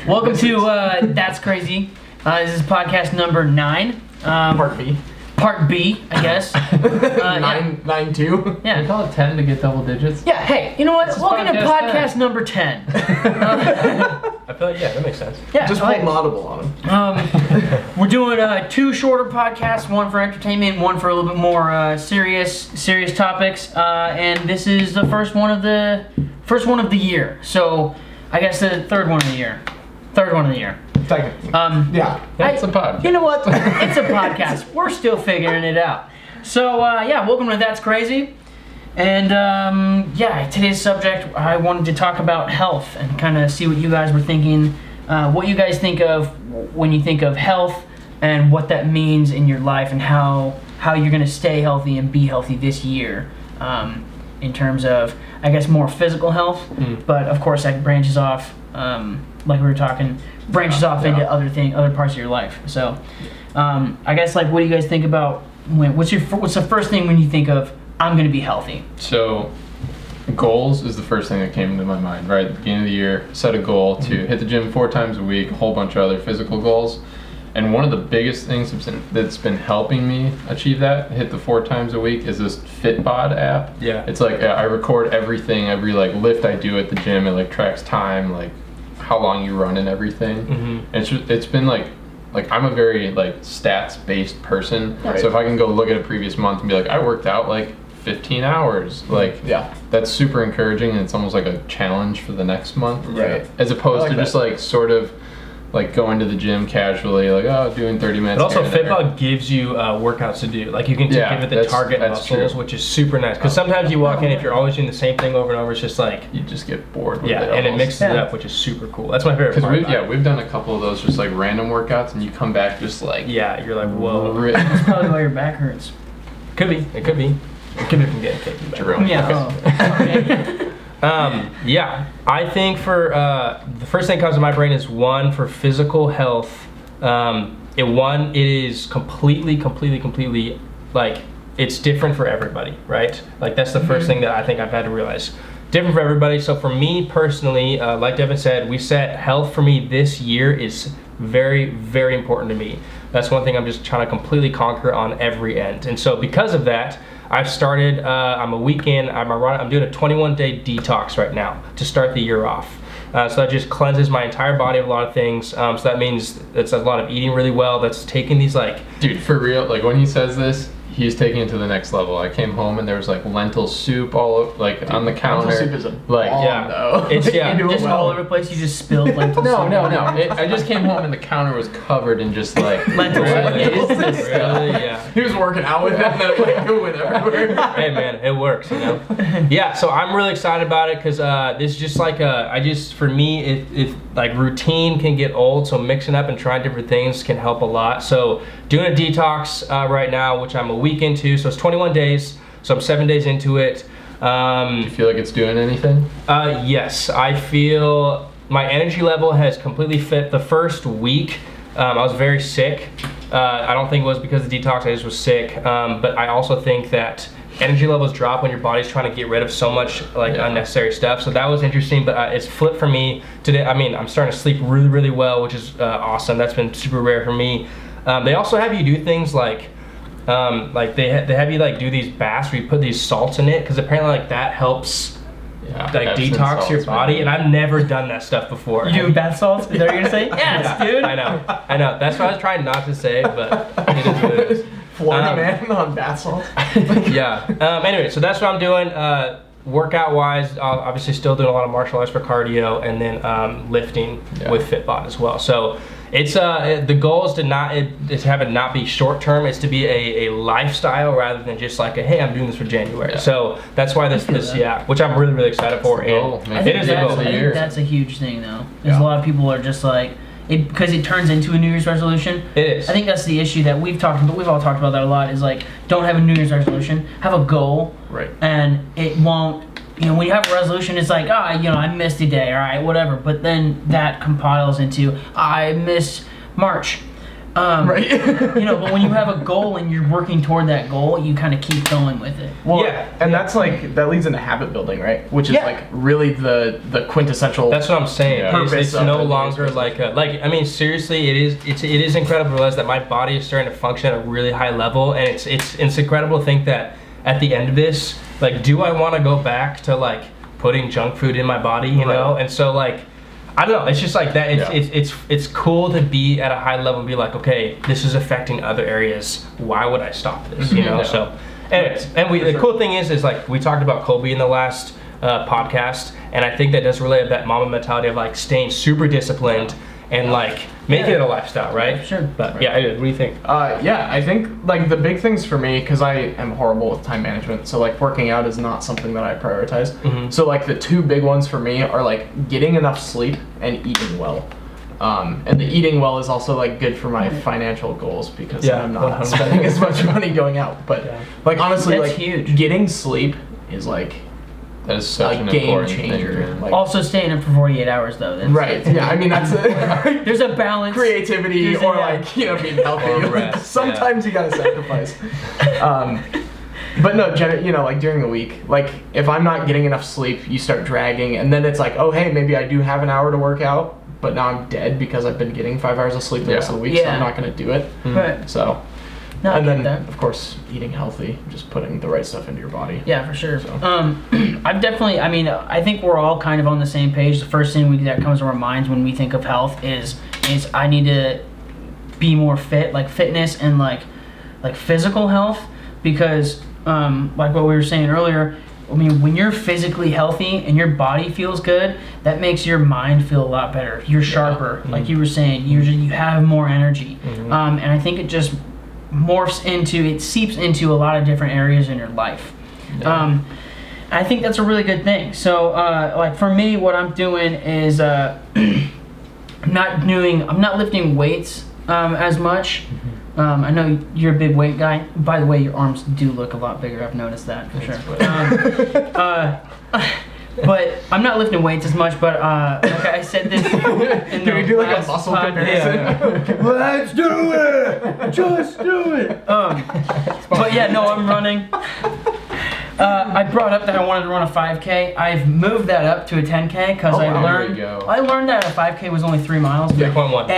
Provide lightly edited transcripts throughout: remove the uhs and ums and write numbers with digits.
Welcome to That's Crazy. This is podcast number 9. Part B. Part B, I guess. 9-2. Yeah. We call it 10 to get double digits. Yeah, hey, you know what? Welcome to podcast number 10. I feel like, yeah, that makes sense. Yeah, Just pull an audible on him. we're doing 2 shorter podcasts, one for entertainment, one for a little bit more serious topics. And this is the first one of the year. So I guess the third one of the year. Technically. Yeah, it's a podcast. You know what? It's a podcast. We're still figuring it out. So welcome to That's Crazy. And today's subject, I wanted to talk about health and kind of see what you guys were thinking, what you guys think of when you think of health and what that means in your life and how you're going to stay healthy and be healthy this year in terms of, I guess, more physical health. But of course that branches off, like we were talking, into other parts of your life. So I guess, like, what do you guys think about what's the first thing when you think of I'm going to be healthy? So, goals is the first thing that came into my mind, right? At the beginning of the year, set a goal to hit the gym 4 times a week, a whole bunch of other physical goals. And one of the biggest things that's been helping me achieve that, hit the 4 times a week, is this Fitbod app. Yeah. It's like I record everything, every lift I do at the gym. It tracks time, how long you run and everything. Mm-hmm. And it's been like I'm a very stats-based person. Right. So if I can go look at a previous month and be like, I worked out 15 hours, that's super encouraging, and it's almost like a challenge for the next month. Right. As opposed to that. just sort of going to the gym casually, doing 30 minutes. But also, here and there. Fitbod gives you workouts to do. You can give it the target muscles, true. which is super nice. Because sometimes you walk in, if you're always doing the same thing over and over, it's just you just get bored with it. and it mixes it up, which is super cool. That's my favorite part. Because we've done a couple of those just random workouts, and you come back just you're like, whoa. That's probably why your back hurts. Could be. It could be. It could be from getting kicked in the back. True. Yeah. Okay. I think for the first thing that comes to my brain is one for physical health. It is completely it's different for everybody, right? That's the first thing that I think I've had to realize. Different for everybody. So for me personally, like Devon said, we set health for me this year is very, very important to me. That's one thing I'm just trying to completely conquer on every end. And so because of that, I've started, I'm a weekend, I'm doing a 21-day detox right now to start the year off. So that just cleanses my entire body of a lot of things. So that means it's a lot of eating really well. That's taking these Dude, for real, when he says this, he's taking it to the next level. I came home and there was lentil soup all over, on the counter. Lentil soup is a bomb, though. It's Just all over the place. You just spilled lentil soup. No. I just came home and the counter was covered in just lentil soup. what is this stuff? Really, yeah. He was working out with it and then it went everywhere. Hey man, it works, Yeah, so I'm really excited about it because this is just for me, it routine can get old, so mixing up and trying different things can help a lot. So doing a detox right now, which I'm a week into, so it's 21 days, so I'm 7 days into it. Do you feel like it's doing anything? Yes, I feel my energy level has completely fit. The first week, I was very sick. I don't think it was because of the detox, I just was sick. But I also think that energy levels drop when your body's trying to get rid of so much unnecessary stuff. So that was interesting, but it's flipped for me today. I mean, I'm starting to sleep really, really well, which is awesome. That's been super rare for me. They also have you do things they have you do these baths where you put these salts in it, because apparently that helps detox your body, and I've never done that stuff before. You do bath salts? Is that what you're gonna say? Yes, dude. I know. That's what I was trying not to say, but it is what it is. Florida man on bath salts. Anyway, so that's what I'm doing. Workout wise, obviously still doing a lot of martial arts for cardio, and then lifting with Fitbod as well. So it's the goal is to have it not be short term. It's to be a lifestyle rather than just hey, I'm doing this for January. So that's why this which I'm really, really excited for. I think that's a huge thing though. Because a lot of people are just because it turns into a New Year's resolution. It is. I think that's the issue that we've all talked about that a lot, is don't have a New Year's resolution, have a goal. Right. And it won't, when you have a resolution, it's I missed a day, all right, whatever. But then that compiles into, I miss March. Right. But when you have a goal and you're working toward that goal, you kind of keep going with it. Well, and that's like that leads into habit building, right? Which is like really the quintessential. That's what I'm saying. Yeah. It's no longer like I mean, seriously, it is incredible to realize that my body is starting to function at a really high level, and it's incredible to think that at the end of this, like, do I want to go back to like putting junk food in my body, you know? And so like, I don't know. It's just like that. It's cool to be at a high level and be like, okay, this is affecting other areas. Why would I stop this? You know. So, anyways, and the cool thing is like we talked about Kobe in the last podcast, and I think that does relate to that mama mentality of like staying super disciplined and like making it a lifestyle, right? Sure. But yeah, what do you think? I think like the big things for me, because I am horrible with time management, so like working out is not something that I prioritize. So like the two big ones for me are like getting enough sleep and eating well. And the eating well is also like good for my financial goals because I'm not 100%. spending as much money going out. But like honestly, That's like huge. getting sleep is like That is such a an game important changer. thing. Like, Also staying up for 48 hours though. That's, right. Yeah. I mean that's There's a balance. creativity or like being healthy. Or rest, Sometimes you gotta sacrifice. But no, like during the week, like if I'm not getting enough sleep, you start dragging, and then it's like, oh hey, maybe I do have an hour to work out, but now I'm dead because I've been getting 5 hours of sleep the rest of the week, so I'm not gonna do it. Right. So, No, I and get then that. of course eating healthy, just putting the right stuff into your body. Yeah, for sure. So. I've definitely, I think we're all kind of on the same page. The first thing that comes to our minds when we think of health is I need to be more fit, like fitness and like physical health, because like what we were saying earlier, I mean, when you're physically healthy and your body feels good, that makes your mind feel a lot better. You're sharper, like you were saying. You have more energy, and I think it just seeps into a lot of different areas in your life. I think that's a really good thing. So like for me, what I'm doing is I'm not lifting weights as much. I know you're a big weight guy. By the way, your arms do look a lot bigger. I've noticed that for sure. But I'm not lifting weights as much. But like I said this. Can we do like a muscle comparison? Let's do it. Just do it. But yeah, no, I'm running. I brought up that I wanted to run a 5K. I've moved that up to a 10K because I learned that a 5K was only 3 miles. 3.1.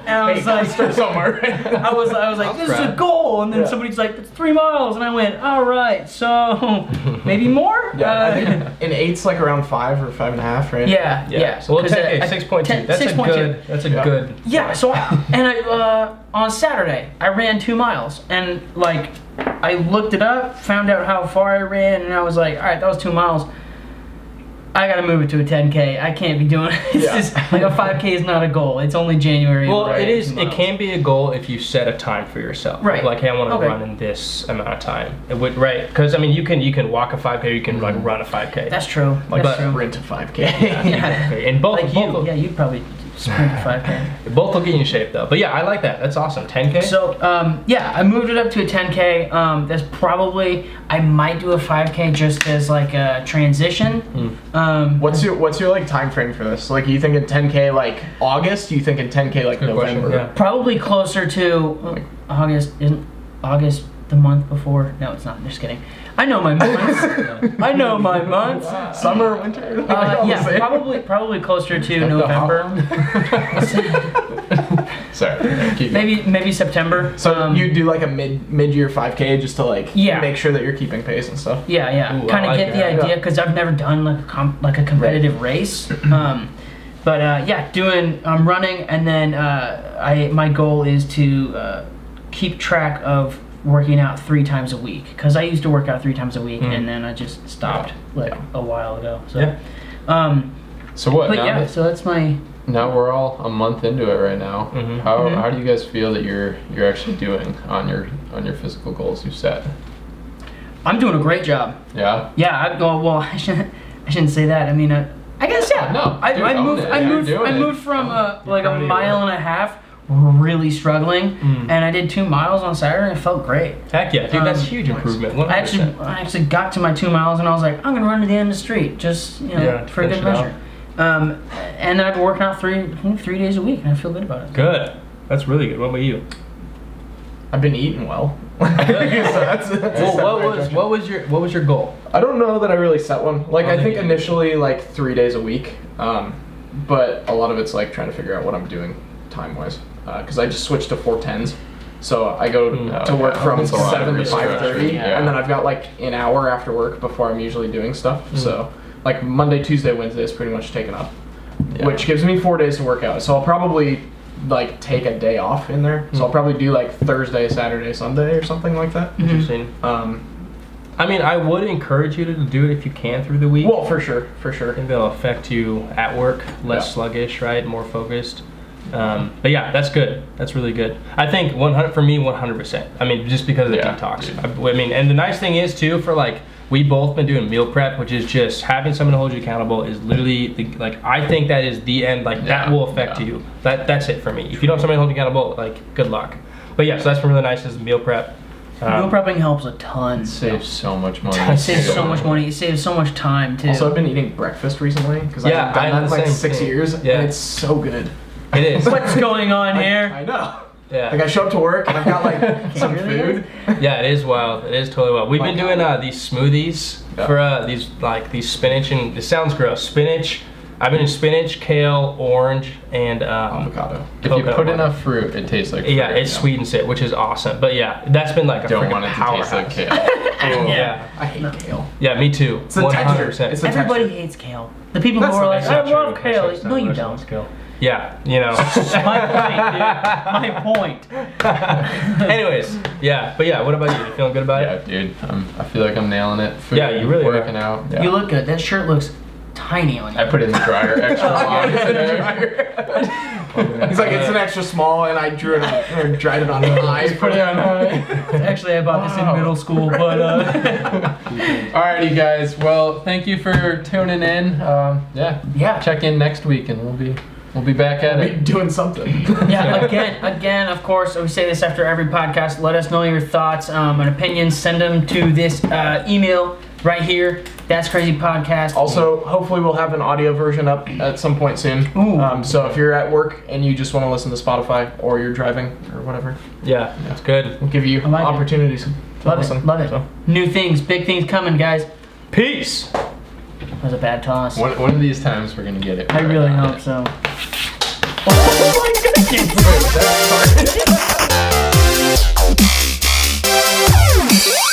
And I was like, start somewhere. I was like, this is a goal, and then somebody's like, it's 3 miles, and I went, all right, so maybe more. I think an 8's like around 5 or 5.5, right? Yeah. So we'll take 6.2. That's 6.2. That's a good. Yeah. So on Saturday I ran 2 miles, and like I looked it up, found out how far I ran, and I was like, all right, that was 2 miles. I gotta move it to a 10K. I can't be doing it. It's just like a 5K is not a goal. It's only January. Well, it is. It can be a goal if you set a time for yourself. Right. Like, hey, I want to run in this amount of time. It would, right? Because I mean, you can walk a 5K, or you can like run a 5K. That's true. Like That's true. sprint a 5K. Yeah. And both, Like you, yeah, you'd probably sprint a 5K. both will get you in shape though. But yeah, I like that. That's awesome. 10K. So I moved it up to a 10K. That's probably, I might do a 5K just as like a transition. What's your like time frame for this? Like, are you thinking 10K like August? Are you thinking 10K like November? Yeah. Probably closer to August. Isn't August the month before? No, it's not. I'm just kidding. I know my months. I know my months. Summer, winter? Yeah, probably closer to November. Sorry. Keep Maybe September. So you do like a mid-year 5K just to like make sure that you're keeping pace and stuff. Yeah. Ooh, Kind I of like get the that. idea because I've never done like a competitive race. But I'm running, and then my goal is to keep track of working out 3 times a week, because I used to work out 3 times a week, and then I just stopped a while ago. So, So what? but now so that's my. Now we're all a month into it right now. How do you guys feel that you're actually doing on your physical goals you set? I'm doing a great job. Yeah. Yeah. I shouldn't say that. I mean, I guess No, I moved from like a mile and a half, really struggling, and I did 2 miles on Saturday, and it felt great. Heck yeah, dude, that's huge improvement. 100%. I actually got to my 2 miles, and I was like, I'm gonna run to the end of the street, just for a good measure. And then I've been working out 3 days a week, and I feel good about it. Good. That's really good. What about you? I've been eating well. So that's a Well, what was your goal? I don't know that I really set one. Like, I think initially, like, 3 days a week. But a lot of it's, like, trying to figure out what I'm doing time-wise. Because I just switched to 410s. So I go to work from That's a lot 7 to of 5:30. yeah. And then I've got, like, an hour after work before I'm usually doing stuff. So, like, Monday, Tuesday, Wednesday is pretty much taken up. Yeah. Which gives me 4 days to work out. So I'll probably, like, take a day off in there. So I'll probably do, like, Thursday, Saturday, Sunday or something like that. Interesting. I mean, I would encourage you to do it if you can through the week. Well, for sure. I think that'll affect you at work, less sluggish, right? More focused. But yeah, that's good. That's really good. I think 100 for me, 100%. I mean, just because of the detox. I mean, and the nice thing is too, for like, we both been doing meal prep, which is just having someone to hold you accountable is literally like, I think that is the end. Like that will affect you. That's it for me. If you don't have somebody to hold you accountable, like good luck. But yeah, so that's been really nice is meal prep. Meal prepping helps a ton. It saves so much money. It saves so much money. It saves so much time too. Also, I've been eating breakfast recently because I've done that in like 6 years, and it's so good. It is. What's going on here? I know. Yeah. Like I show up to work and I've got like some food. Yeah, it is wild. It is totally wild. We've been doing these smoothies for these spinach and it sounds gross. Spinach. I've been in spinach, kale, orange, and Avocado. If you put enough fruit, it tastes like fruit. Yeah, it sweetens it, which is awesome. But yeah, that's been like a Don't freaking want it to powerhouse. taste like kale. Yeah. I hate kale. Yeah, me too. It's the texture. It's the Everybody texture. hates kale. The people That's who are not- like, that's I not love true. kale. No, you don't. Yeah, you know. My point, dude. My point. Anyways, yeah, but yeah, what about you? You feeling good about Yeah, it? dude. I feel like I'm nailing it. Food, Yeah, you really are. working out. Yeah. You look good. That shirt looks tiny on you. I put it in the dryer extra long. He's like, it's an extra small, and I drew it on, or dried it on high. Put it on high. Actually, I bought this in middle school, but Alrighty, guys. Well, thank you for tuning in. yeah. Check in next week, and we'll be back at Be it. doing something. Yeah, again, of course, we say this after every podcast. Let us know your thoughts and opinions. Send them to this email right here. That's Crazy Podcast. Also, hopefully we'll have an audio version up at some point soon. Ooh. So if you're at work and you just want to listen to Spotify or you're driving or whatever, Yeah, that's good. we'll give you I like it. opportunities to Love listen. it. Love it. So. New things, big things coming, guys. Peace. That was a bad toss. One of these times, we're gonna get it. I really right. hope so. That's hard.